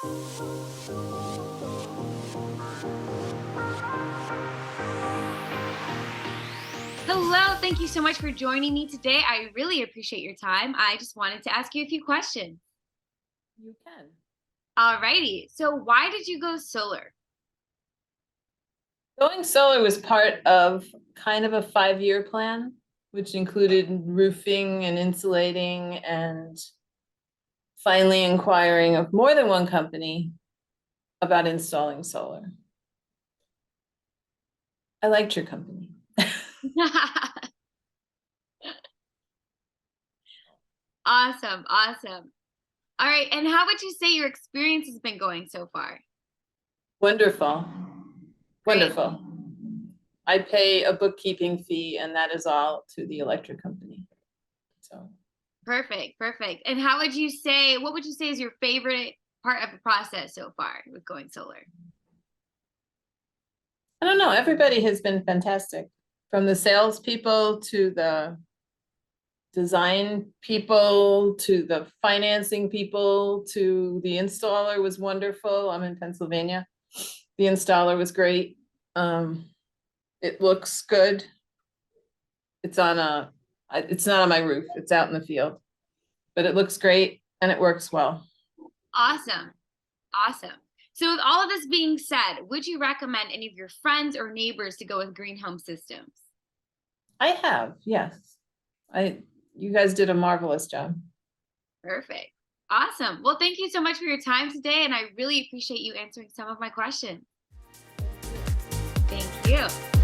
Hello, thank you so much for joining me today. I really appreciate your time. I just wanted to ask you a few questions. You can. Alrighty, so why did you go solar? Going solar was part of kind of a 5-year plan, which included roofing and insulating and finally inquiring of more than one company about installing solar. I liked your company. Awesome, awesome. All right, and how would you say your experience has been going so far? Wonderful. Great. Wonderful. I pay a bookkeeping fee, and that is all to the electric company. So Perfect, perfect. And what would you say is your favorite part of the process so far with going solar? I don't know. Everybody has been fantastic, from the salespeople to the design people to the financing people to the installer was wonderful. I'm in Pennsylvania. The installer was great. It looks good. It's not on my roof. It's out in the field, but it looks great and it works well. Awesome, awesome. So with all of this being said, would you recommend any of your friends or neighbors to go with green home systems? I have, yes. You guys did a marvelous job. Perfect. Awesome. Well, thank you so much for your time today, and I really appreciate you answering some of my questions. Thank you.